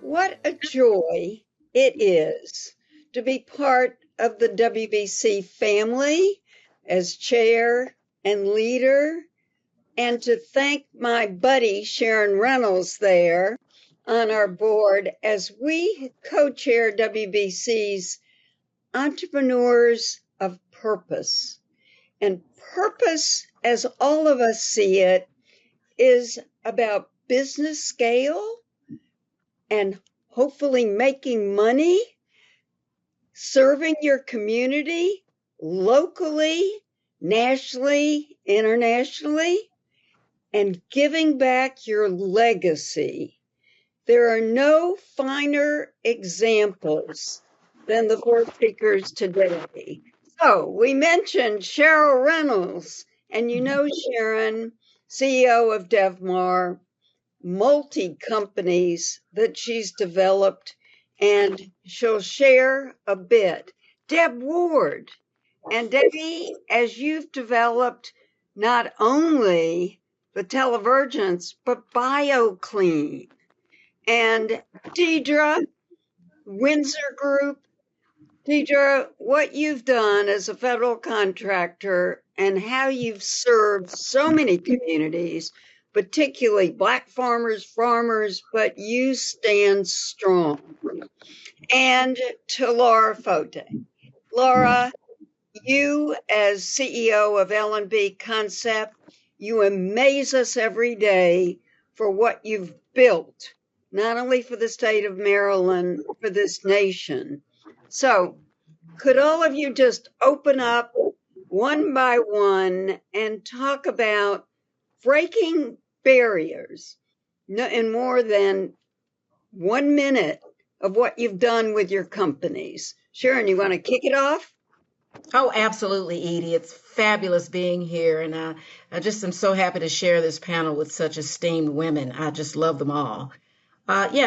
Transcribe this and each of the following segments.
What a joy it is to be part of the WBC family as chair and leader, and to thank my buddy Sharon Reynolds there on our board as we co-chair WBC's Entrepreneurs of Purpose. And purpose, as all of us see it, is about business scale and hopefully making money, serving your community locally, nationally, internationally, and giving back your legacy. There are no finer examples than the four speakers today. So we mentioned Cheryl Reynolds, and you know Sharon, CEO of DevMar, multi-companies that she's developed, and she'll share a bit. Deb Ward, and Debbie, as you've developed not only the televergence, but BIOCLEAN, and Diedre, Windsor Group. Diedre, what you've done as a federal contractor and how you've served so many communities, particularly Black farmers, but you stand strong. And to Laura Fote. Laura, you as CEO of L&B Concept, you amaze us every day for what you've built, not only for the state of Maryland, for this nation. So could all of you just open up one by one and talk about breaking barriers in more than 1 minute of what you've done with your companies? Sharon, you want to kick it off? Oh, absolutely, Edie. It's fabulous being here. And I just am so happy to share this panel with such esteemed women. I just love them all.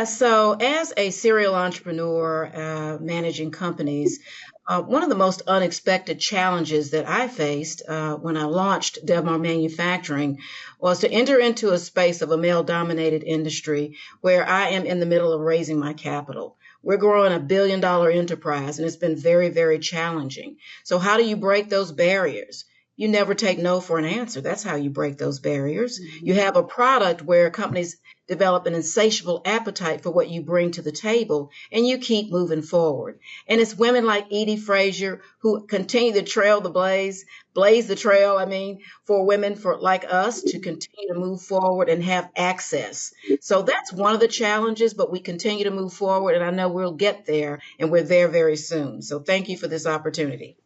So as a serial entrepreneur managing companies, one of the most unexpected challenges that I faced when I launched DevMar Manufacturing was to enter into a space of a male-dominated industry where I am in the middle of raising my capital. We're growing $1 billion enterprise, and it's been very, very challenging. So how do you break those barriers? You never take no for an answer. That's how you break those barriers. Mm-hmm. You have a product where companies develop an insatiable appetite for what you bring to the table, and you keep moving forward. And it's women like Edie, Fraser, who continue to blaze the trail, for women like us to continue to move forward and have access. So that's one of the challenges, but we continue to move forward, and I know we'll get there, and we're there very soon. So thank you for this opportunity.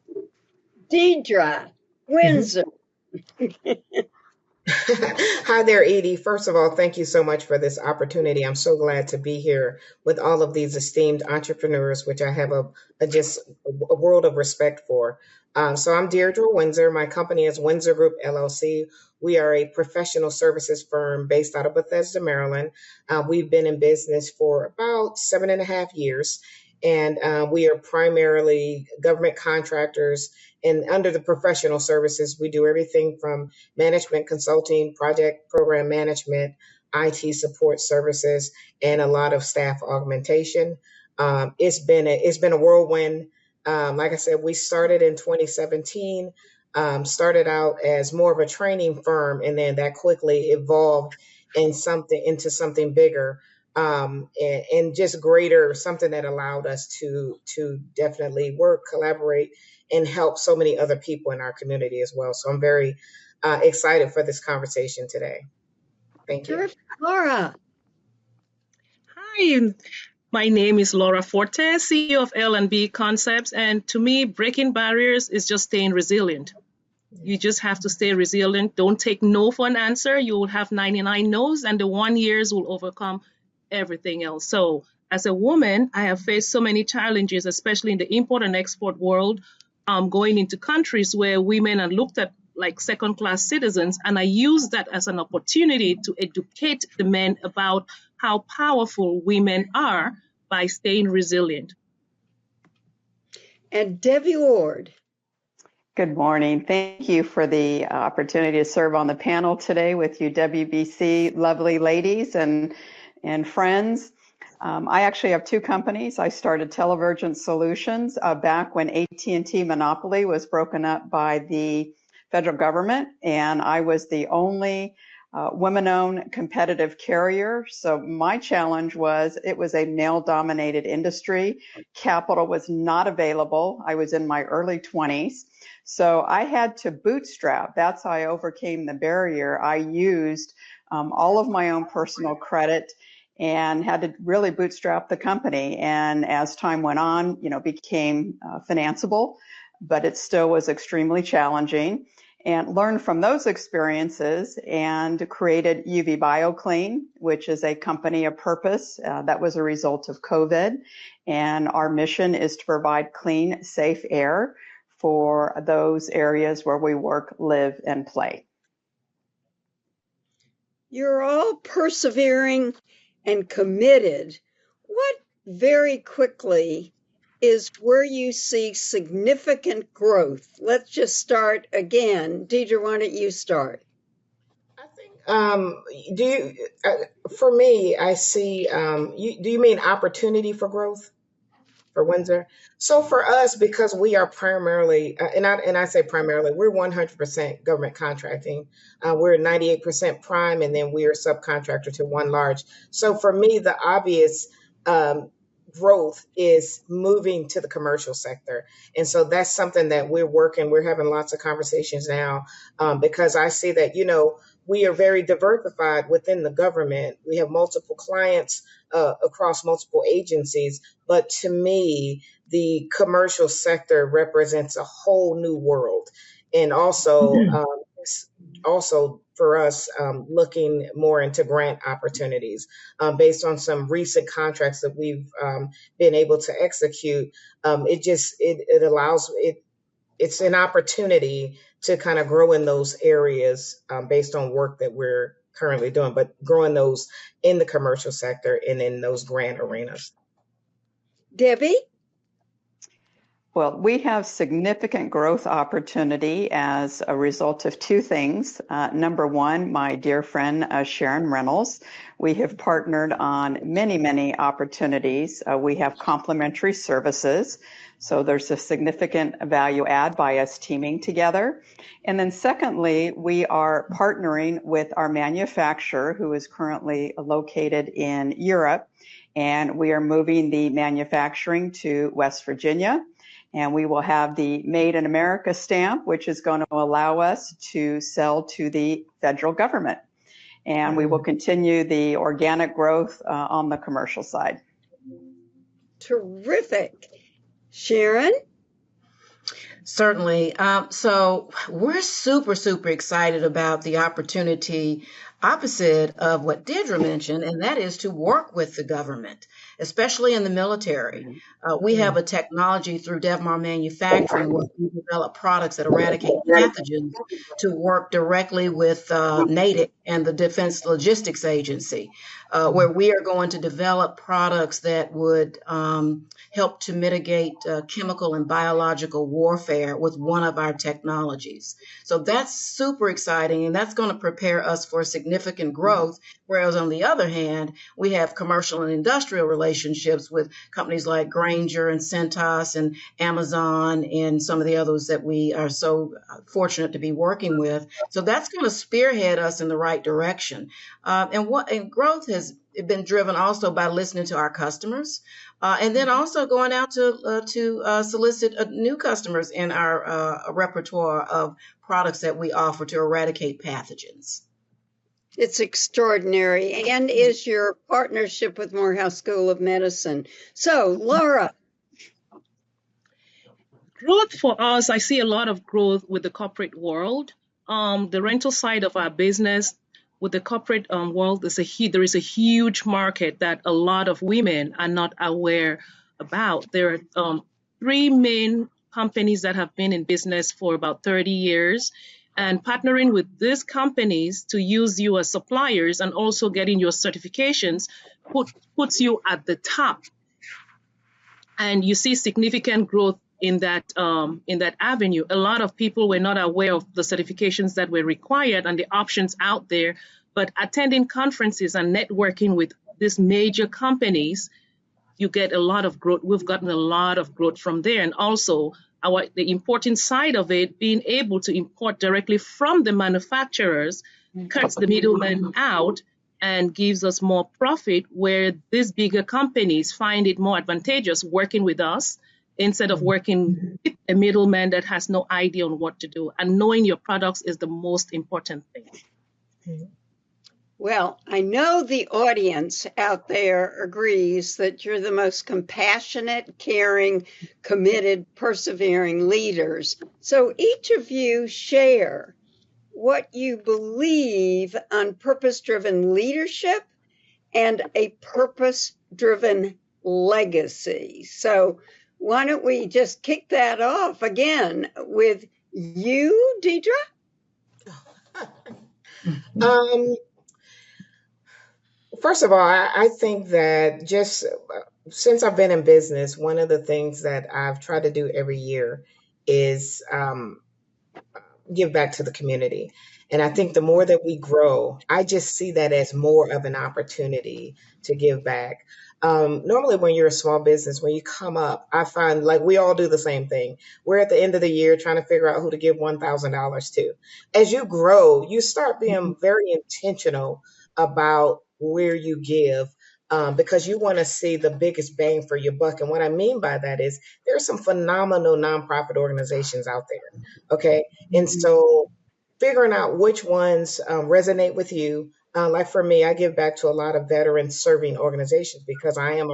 Diedre, Windsor. Hi there, Edie. First of all, thank you so much for this opportunity. I'm so glad to be here with all of these esteemed entrepreneurs, which I have a world of respect for. So I'm Diedre Windsor. My company is Windsor Group, LLC. We are a professional services firm based out of Bethesda, Maryland. We've been in business for about 7.5 years. And we are primarily government contractors. And under the professional services, we do everything from management consulting, project program management, IT support services, and a lot of staff augmentation. It's been a whirlwind. Like I said, we started in 2017, started out as more of a training firm, and then that quickly evolved into something bigger. And just greater, something that allowed us to definitely work, collaborate, and help so many other people in our community as well. So I'm very excited for this conversation today. Thank you. Laura. Hi, my name is Laura Fote, CEO of L&B Concepts. And to me, breaking barriers is just staying resilient. You just have to stay resilient. Don't take no for an answer. You will have 99 no's, and the 1 years will overcome everything else. So as a woman, I have faced so many challenges, especially in the import and export world, going into countries where women are looked at like second-class citizens. And I use that as an opportunity to educate the men about how powerful women are by staying resilient. And Debbie Ward. Good morning. Thank you for the opportunity to serve on the panel today with you WBC lovely ladies and friends. I actually have two companies. I started Televergent Solutions back when AT&T monopoly was broken up by the federal government, and I was the only women-owned competitive carrier. So my challenge was it was a male-dominated industry. Capital was not available. I was in my early 20s. So I had to bootstrap. That's how I overcame the barrier. I used all of my own personal credit and had to really bootstrap the company. And as time went on, became financeable, but it still was extremely challenging. And learned from those experiences and created UV BIOCLEAN, which is a company of purpose that was a result of COVID. And our mission is to provide clean, safe air for those areas where we work, live, and play. You're all persevering and committed. What very quickly is where you see significant growth? Let's just start again. Diedre, why don't you start? I think, for me, I see, do you mean opportunity for growth for Windsor? So for us, because we are primarily, and I say primarily, we're 100% government contracting. We're 98% prime, and then we are subcontractor to one large. So for me, the obvious growth is moving to the commercial sector. And so that's something that we're having lots of conversations now, because I see that, we are very diversified within the government. We have multiple clients across multiple agencies. But to me, the commercial sector represents a whole new world. And also, also for us, looking more into grant opportunities based on some recent contracts that we've been able to execute. It allows it. It's an opportunity to kind of grow in those areas based on work that we're currently doing, but growing those in the commercial sector and in those grant arenas. Debbie? Well, we have significant growth opportunity as a result of two things. Number one, my dear friend, Sharon Reynolds. We have partnered on many, many opportunities. We have complementary services. So there's a significant value add by us teaming together. And then secondly, we are partnering with our manufacturer who is currently located in Europe. And we are moving the manufacturing to West Virginia. And we will have the Made in America stamp, which is going to allow us to sell to the federal government. And we will continue the organic growth on the commercial side. Terrific. Sharon? Certainly. So we're super, super excited about the opportunity opposite of what Diedre mentioned, and that is to work with the government, especially in the military. We have a technology through DevMar manufacturing where we develop products that eradicate pathogens to work directly with NATIC and the Defense Logistics Agency, where we are going to develop products that would help to mitigate chemical and biological warfare with one of our technologies. So that's super exciting, and that's going to prepare us for significant growth. Whereas on the other hand, we have commercial and industrial relationships with companies like Grainger and Centos and Amazon and some of the others that we are so fortunate to be working with. So that's going to spearhead us in the right direction. And growth has been driven also by listening to our customers, and then also going out to solicit new customers in our repertoire of products that we offer to eradicate pathogens. It's extraordinary, and is your partnership with Morehouse School of Medicine. So, Laura. Growth for us, I see a lot of growth with the corporate world. The rental side of our business, with the corporate world, there is a huge market that a lot of women are not aware about. There are three main companies that have been in business for about 30 years. And partnering with these companies to use you as suppliers and also getting your certifications puts you at the top. And you see significant growth in that avenue. A lot of people were not aware of the certifications that were required and the options out there, but attending conferences and networking with these major companies, you get a lot of growth. We've gotten a lot of growth from there. And also the important side of it, being able to import directly from the manufacturers, cuts the middleman out and gives us more profit, where these bigger companies find it more advantageous working with us instead of working with a middleman that has no idea on what to do. And knowing your products is the most important thing. Well, I know the audience out there agrees that you're the most compassionate, caring, committed, persevering leaders. So each of you share what you believe on purpose-driven leadership and a purpose-driven legacy. So why don't we just kick that off again with you, Diedre? First of all, I think that just since I've been in business, one of the things that I've tried to do every year is give back to the community. And I think the more that we grow, I just see that as more of an opportunity to give back. Normally, when you're a small business, when you come up, I find like we all do the same thing. We're at the end of the year trying to figure out who to give $1,000 to. As you grow, you start being very intentional about where you give, because you want to see the biggest bang for your buck. And what I mean by that is there are some phenomenal nonprofit organizations out there. Okay. And so figuring out which ones resonate with you. Like for me, I give back to a lot of veteran serving organizations because I am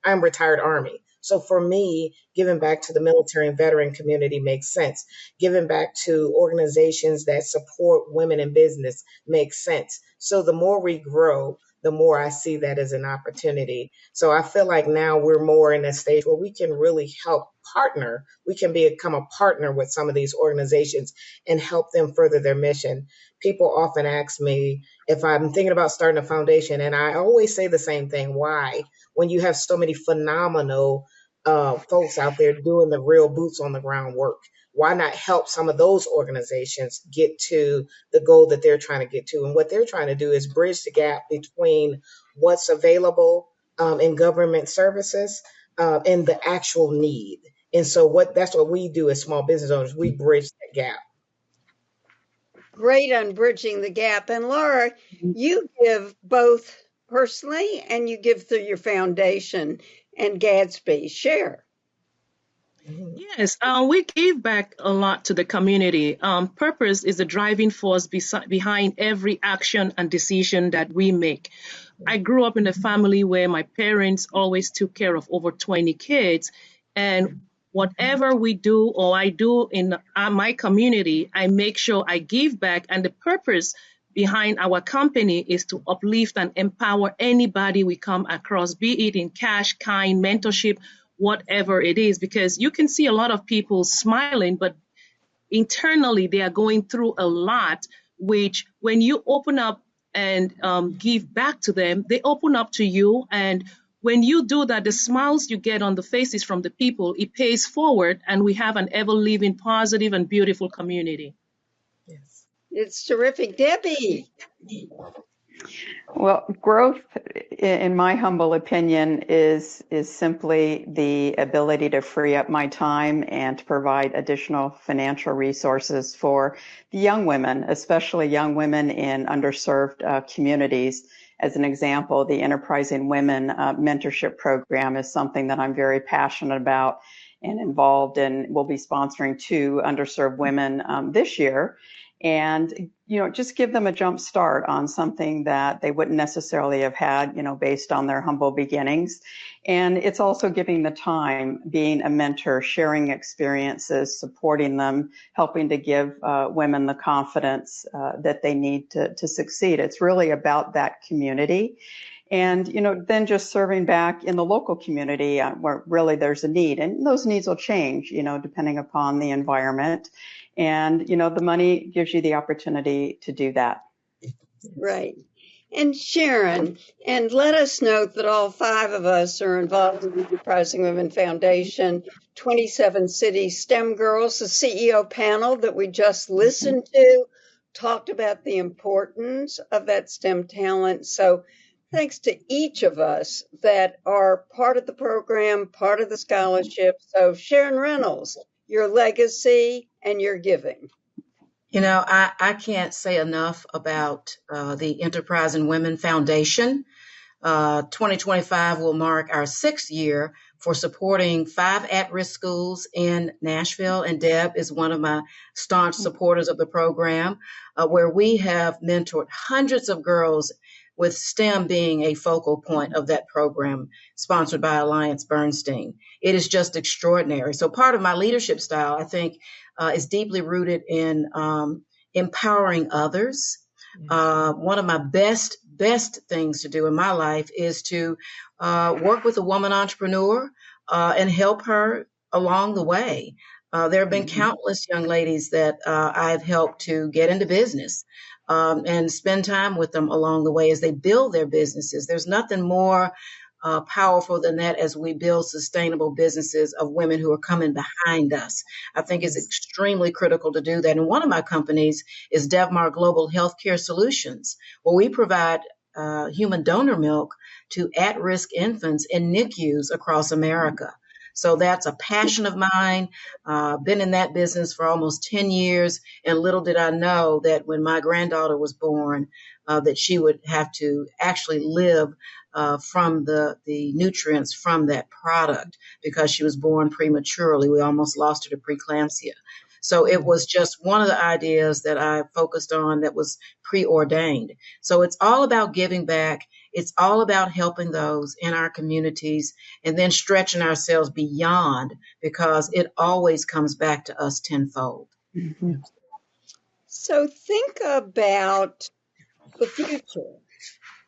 I'm retired Army. So for me, giving back to the military and veteran community makes sense. Giving back to organizations that support women in business makes sense. So the more we grow, the more I see that as an opportunity. So I feel like now we're more in a stage where we can really help partner. We can become a partner with some of these organizations and help them further their mission. People often ask me if I'm thinking about starting a foundation, and I always say the same thing. Why? When you have so many phenomenal folks out there doing the real boots on the ground work, why not help some of those organizations get to the goal that they're trying to get to? And what they're trying to do is bridge the gap between what's available in government services and the actual need. And so that's what we do as small business owners. We bridge that gap. Great on bridging the gap. And Laura, you give both personally and you give through your foundation and Gadsby. Share. Yes, we give back a lot to the community. Purpose is the driving force behind every action and decision that we make. I grew up in a family where my parents always took care of over 20 kids, and whatever we do or I do in my community, I make sure I give back. And the purpose behind our company is to uplift and empower anybody we come across, be it in cash, kind, mentorship, whatever it is, because you can see a lot of people smiling, but internally they are going through a lot, which when you open up and give back to them, they open up to you. And when you do that, the smiles you get on the faces from the people, it pays forward, and we have an ever-living, positive, and beautiful community. Yes. It's terrific. Debbie. Well, growth, in my humble opinion, is simply the ability to free up my time and to provide additional financial resources for the young women, especially young women in underserved communities. As an example, the Enterprising Women Mentorship Program is something that I'm very passionate about and involved in. We'll be sponsoring 2 underserved women this year. And, just give them a jump start on something that they wouldn't necessarily have had, based on their humble beginnings. And it's also giving the time, being a mentor, sharing experiences, supporting them, helping to give women the confidence that they need to succeed. It's really about that community. And, then just serving back in the local community where really there's a need. And those needs will change, depending upon the environment. And, the money gives you the opportunity to do that. Right. And Sharon, and let us note that all 5 of us are involved in the Enterprising Women Foundation, 27 City STEM Girls, the CEO panel that we just listened to, talked about the importance of that STEM talent. So thanks to each of us that are part of the program, part of the scholarship. So Sharon Reynolds, your legacy and your giving. You know, I can't say enough about the Enterprising Women Foundation. 2025 will mark our 6th year for supporting 5 at-risk schools in Nashville, and Deb is one of my staunch supporters of the program, where we have mentored hundreds of girls, with STEM being a focal point of that program, sponsored by Alliance Bernstein. It is just extraordinary. So part of my leadership style, I think, is deeply rooted in empowering others. One of my best things to do in my life is to work with a woman entrepreneur and help her along the way. There have been countless young ladies that I've helped to get into business and spend time with them along the way as they build their businesses. There's nothing more powerful than that as we build sustainable businesses of women who are coming behind us. I think it's extremely critical to do that. And one of my companies is DevMar Global Healthcare Solutions, where we provide human donor milk to at-risk infants in NICUs across America. So that's a passion of mine. Been in that business for almost 10 years. And little did I know that when my granddaughter was born, that she would have to actually live from the nutrients from that product because she was born prematurely. We almost lost her to preeclampsia. So it was just one of the ideas that I focused on that was preordained. So it's all about giving back. It's all about helping those in our communities and then stretching ourselves beyond, because it always comes back to us tenfold. Mm-hmm. So think about the future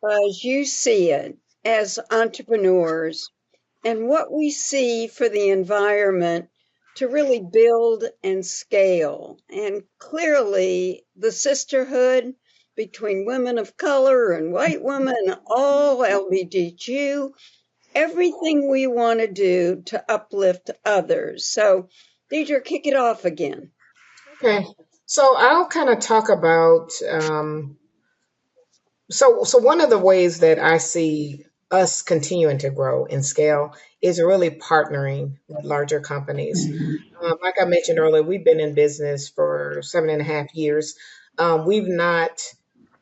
as you see it as entrepreneurs and what we see for the environment to really build and scale. And clearly the sisterhood between women of color and white women, all LGBTQ, everything we want to do to uplift others. So Diedre, kick it off again. Okay, so I'll kind of talk about so one of the ways that I see us continuing to grow and scale is really partnering with larger companies. Like I mentioned earlier, we've been in business for 7.5 years. We've not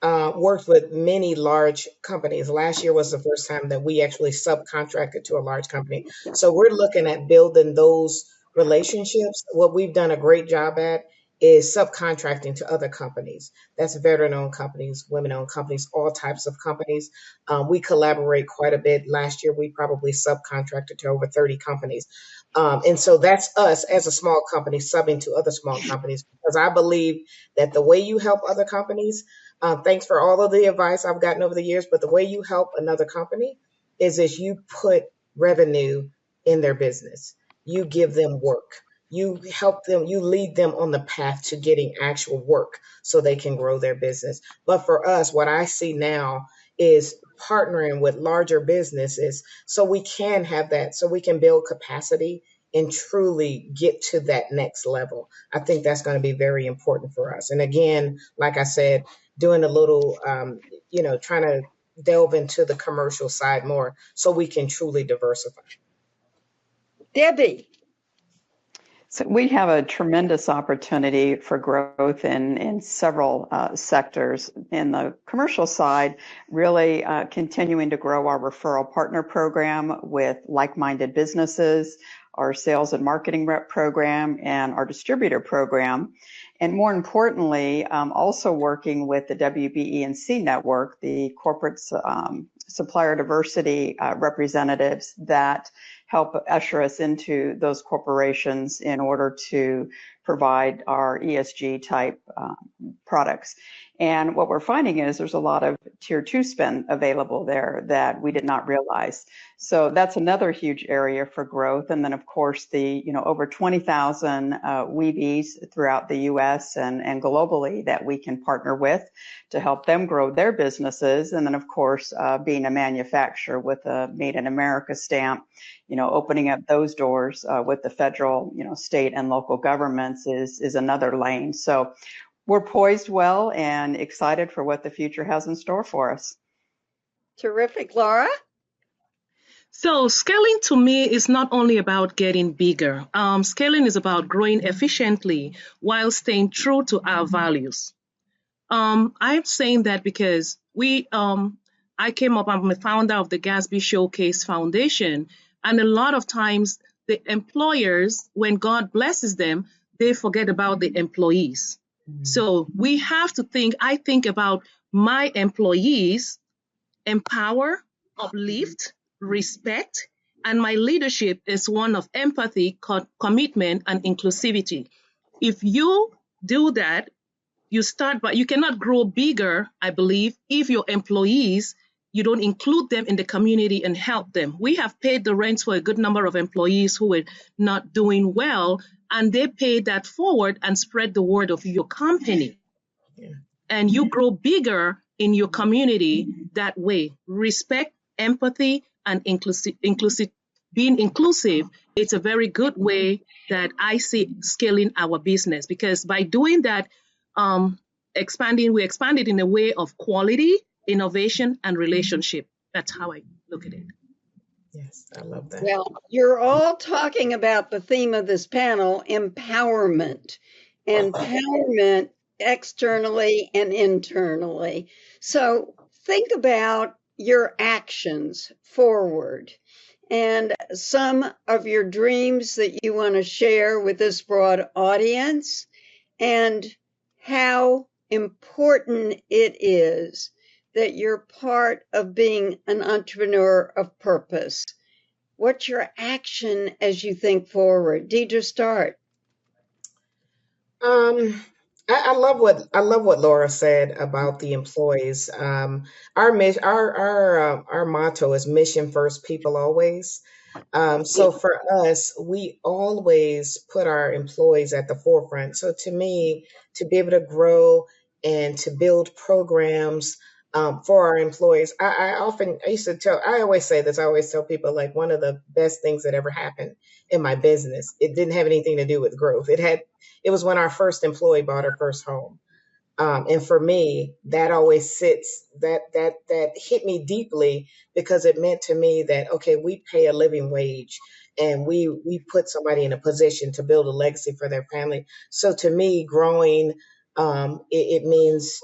worked with many large companies. Last year was the first time that we actually subcontracted to a large company. So we're looking at building those relationships. What we've done a great job at is subcontracting to other companies. That's veteran-owned companies, women-owned companies, all types of companies. We collaborate quite a bit. Last year, we probably subcontracted to over 30 companies. And so that's us as a small company subbing to other small companies, because I believe that the way you help other companies, thanks for all of the advice I've gotten over the years, but the way you help another company is as you put revenue in their business. You give them work. You help them, you lead them on the path to getting actual work so they can grow their business. But for us, what I see now is partnering with larger businesses so we can have that, so we can build capacity and truly get to that next level. I think that's going to be very important for us. And again, like I said, doing a little, trying to delve into the commercial side more so we can truly diversify. Debbie. So we have a tremendous opportunity for growth in several sectors. In the commercial side, really continuing to grow our referral partner program with like-minded businesses, our sales and marketing rep program, and our distributor program. And more importantly, also working with the WBE&C network, the corporate supplier diversity representatives that help usher us into those corporations in order to provide our ESG type products. And what we're finding is there's a lot of tier 2 spend available there that we did not realize. So that's another huge area for growth. And then of course the over 20,000 weebies throughout the US and globally that we can partner with to help them grow their businesses. And then of course being a manufacturer with a Made in America stamp, opening up those doors with the federal, state and local governments is another lane. So we're poised well and excited for what the future has in store for us. Terrific. Laura? So scaling to me is not only about getting bigger. Scaling is about growing efficiently while staying true to our values. I'm saying that because I came up, I'm a founder of the Gatsby Showcase Foundation, and a lot of times the employers, when God blesses them, they forget about the employees. So we have to I think about my employees, empower, uplift, respect, and my leadership is one of empathy, commitment, and inclusivity. If you do that, but you cannot grow bigger, I believe, if your employees, you don't include them in the community and help them. We have paid the rent for a good number of employees who were not doing well, and they pay that forward and spread the word of your company. Yeah. And you grow bigger in your community that way. Respect, empathy, and being inclusive, it's a very good way that I see scaling our business, because by doing that, we expanded in a way of quality, innovation, and relationship. That's how I look at it. Yes, I love that. Well, you're all talking about the theme of this panel, empowerment. Empowerment externally and internally. So think about your actions forward and some of your dreams that you want to share with this broad audience, and how important it is that you're part of being an entrepreneur of purpose. What's your action as you think forward? Diedre, start. I love what Laura said about the employees. Our motto is mission first, people always. So for us, we always put our employees at the forefront. So to me, to be able to grow and to build programs for our employees, I always say this, I always tell people, like, one of the best things that ever happened in my business, it didn't have anything to do with growth. It was when our first employee bought her first home. And for me, that always that hit me deeply, because it meant to me that, okay, we pay a living wage and we put somebody in a position to build a legacy for their family. So to me, growing, it means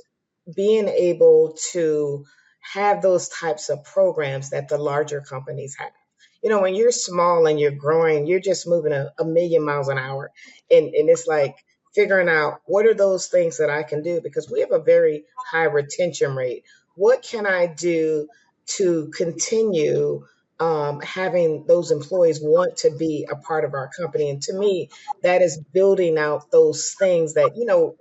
being able to have those types of programs that the larger companies have. When you're small and you're growing, you're just moving a million miles an hour. And it's like figuring out, what are those things that I can do? Because we have a very high retention rate. What can I do to continue having those employees want to be a part of our company? And to me, that is building out those things that,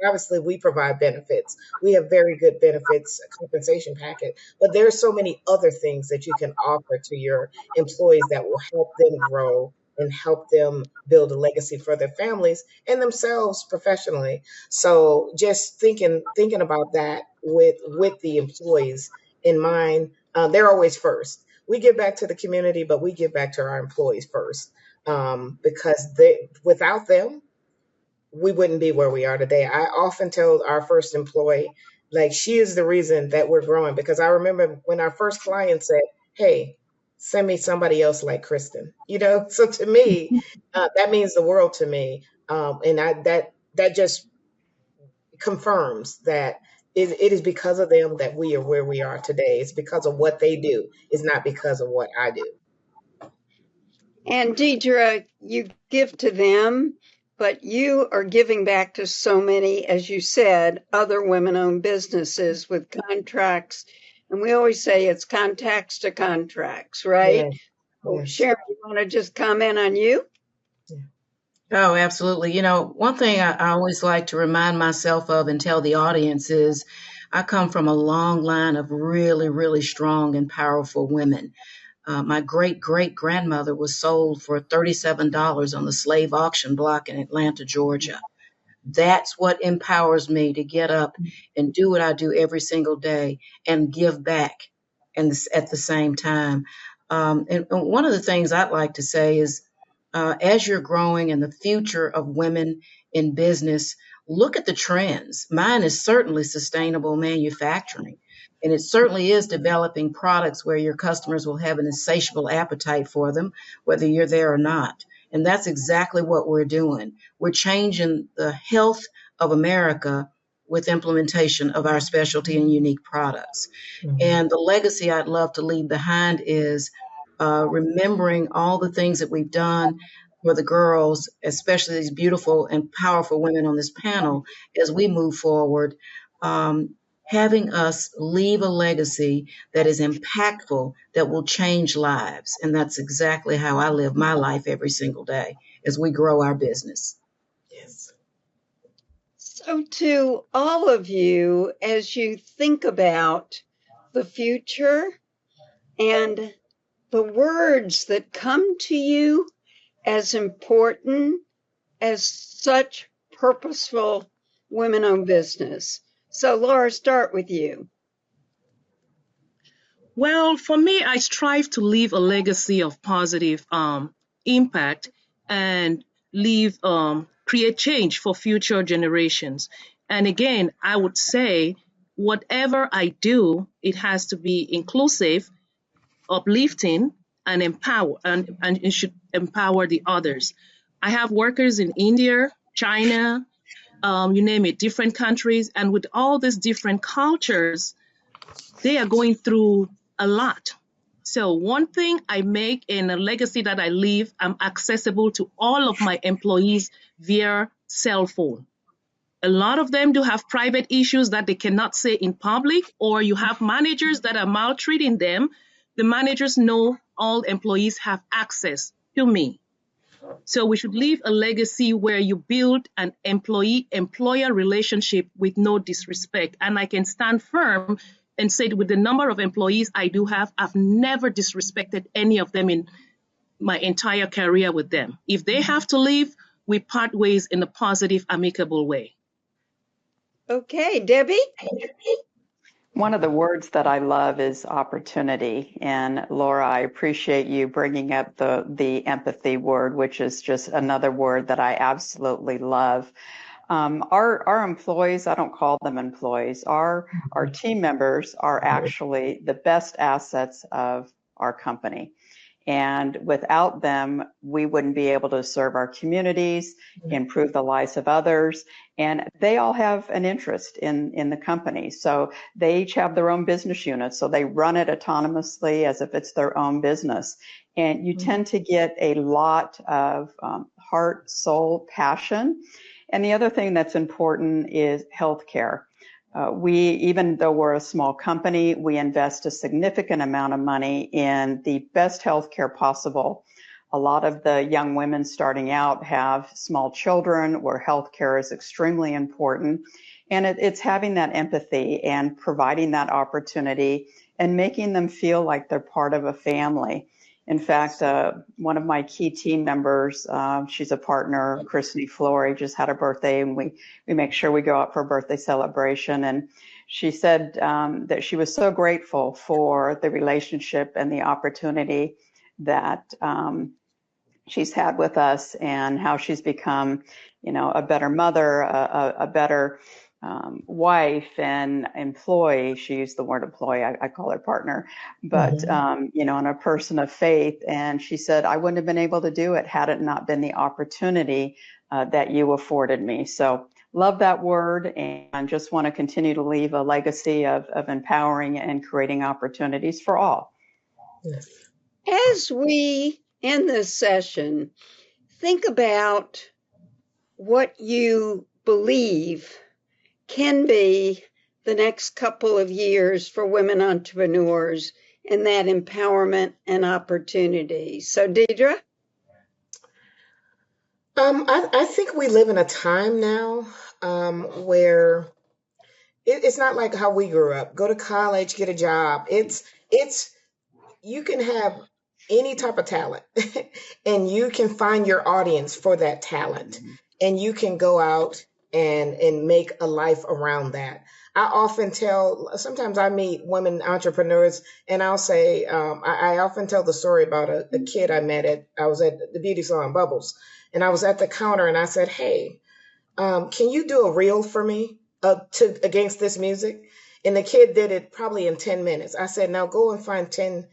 obviously we provide benefits. We have very good benefits, a compensation packet, but there are so many other things that you can offer to your employees that will help them grow and help them build a legacy for their families and themselves professionally. So just thinking about that with the employees in mind, they're always first. We give back to the community, but we give back to our employees first, because without them, we wouldn't be where we are today. I often tell our first employee, like, she is the reason that we're growing, because I remember when our first client said, "Hey, send me somebody else like Kristen." So to me, that means the world to me. And that just confirms that it is because of them that we are where we are today. It's because of what they do. It's not because of what I do. And Diedre, you give to them, but you are giving back to so many, as you said, other women-owned businesses with contracts. And we always say it's contacts to contracts, right? Yes, yes. Sharon, you want to just comment on you? Oh, absolutely. One thing I always like to remind myself of and tell the audience is I come from a long line of really, really strong and powerful women. My great-great-grandmother was sold for $37 on the slave auction block in Atlanta, Georgia. That's what empowers me to get up and do what I do every single day and give back at the same time. And one of the things I'd like to say is, as you're growing in the future of women in business, look at the trends. Mine is certainly sustainable manufacturing. And it certainly is developing products where your customers will have an insatiable appetite for them, whether you're there or not. And that's exactly what we're doing. We're changing the health of America with implementation of our specialty and unique products. And the legacy I'd love to leave behind is remembering all the things that we've done for the girls, especially these beautiful and powerful women on this panel, as we move forward, having us leave a legacy that is impactful, that will change lives. And that's exactly how I live my life every single day as we grow our business. Yes. So, to all of you, as you think about the future and the words that come to you as important as such purposeful women-owned business. So, Laura, start with you. Well, for me, I strive to leave a legacy of positive impact and create change for future generations. And again, I would say whatever I do, it has to be inclusive, uplifting, and and it should empower the others. I have workers in India, China, you name it, different countries, and with all these different cultures, they are going through a lot. So one thing I make in a legacy that I leave, I'm accessible to all of my employees via cell phone. A lot of them do have private issues that they cannot say in public, or you have managers that are maltreating them. The managers know all employees have access to me. So we should leave a legacy where you build an employee-employer relationship with no disrespect. And I can stand firm and say with the number of employees I do have, I've never disrespected any of them in my entire career with them. If they have to leave, we part ways in a positive, amicable way. Okay, Debbie? One of the words that I love is opportunity. And Laura, I appreciate you bringing up the empathy word, which is just another word that I absolutely love. Our employees, I don't call them employees, our team members are actually the best assets of our company. And without them, we wouldn't be able to serve our communities, improve the lives of others. And they all have an interest in the company. So they each have their own business units. So they run it autonomously as if it's their own business. And you tend to get a lot of heart, soul, passion. And the other thing that's important is healthcare. Even though we're a small company, we invest a significant amount of money in the best healthcare possible. A lot of the young women starting out have small children where healthcare is extremely important. And it's having that empathy and providing that opportunity and making them feel like they're part of a family. In fact, one of my key team members, she's a partner, Christy Flory, just had a birthday, and we make sure we go out for a birthday celebration. And she said that she was so grateful for the relationship and the opportunity that she's had with us, and how she's become, a better mother, a better wife and employee. She used the word employee. I call her partner, but, and a person of faith. And she said, I wouldn't have been able to do it had it not been the opportunity that you afforded me. So love that word, and just want to continue to leave a legacy of empowering and creating opportunities for all. Yes. As we end this session, think about what you believe can be the next couple of years for women entrepreneurs and that empowerment and opportunity. So, Diedre? I think we live in a time now where it's not like how we grew up. Go to college, get a job. It's you can have any type of talent and you can find your audience for that talent, and you can go out and make a life around that. I often sometimes I meet women entrepreneurs, and I'll say, I often tell the story about a kid I met I was at the beauty salon Bubbles, and I was at the counter and I said, hey, can you do a reel for me against this music? And the kid did it probably in 10 minutes. I said, now go and find 10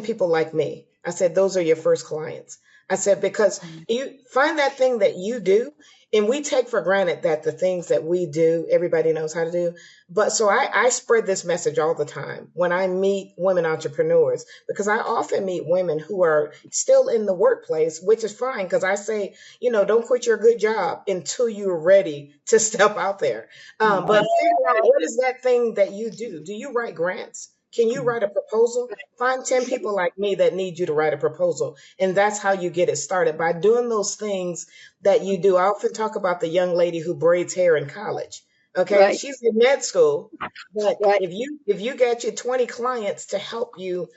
people like me. I said, those are your first clients. I said, because you find that thing that you do, and we take for granted that the things that we do, everybody knows how to do. But so I spread this message all the time when I meet women entrepreneurs, because I often meet women who are still in the workplace, which is fine, because I say, don't quit your good job until you're ready to step out there. But figure out, what is that thing that you do? Do you write grants? Can you write a proposal? Find 10 people like me that need you to write a proposal. And that's how you get it started, by doing those things that you do. I often talk about the young lady who braids hair in college. Okay. Right. She's in med school, but Right. if you get your 20 clients to help you,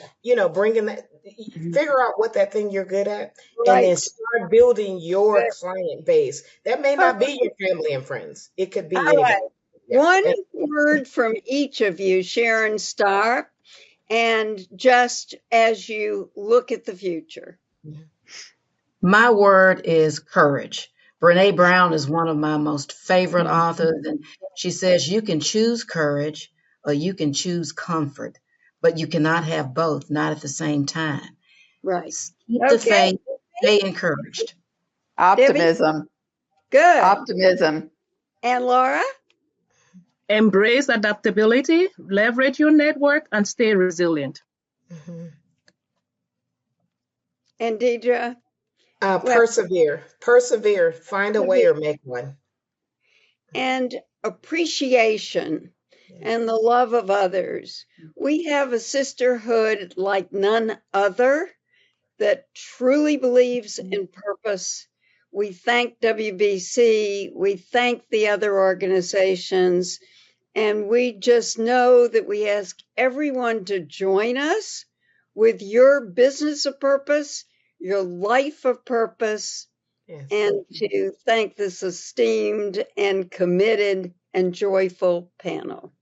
bring in that, figure out what that thing you're good at, and then start building your client base. That may not be your family and friends. It could be anybody. Right. Yeah. One word from each of you, Sharon, Starr, and just as you look at the future. My word is courage. Brene Brown is one of my most favorite authors, and she says you can choose courage or you can choose comfort, but you cannot have both, not at the same time. Right. Keep the faith, stay encouraged. Optimism. Good. Optimism. And Laura? Embrace adaptability, leverage your network, and stay resilient. Mm-hmm. And Diedre? Persevere, find a way or make one. And appreciation and the love of others. We have a sisterhood like none other that truly believes in purpose. We thank WBC, we thank the other organizations, and we just know that we ask everyone to join us with your business of purpose, your life of purpose, and to thank this esteemed and committed and joyful panel.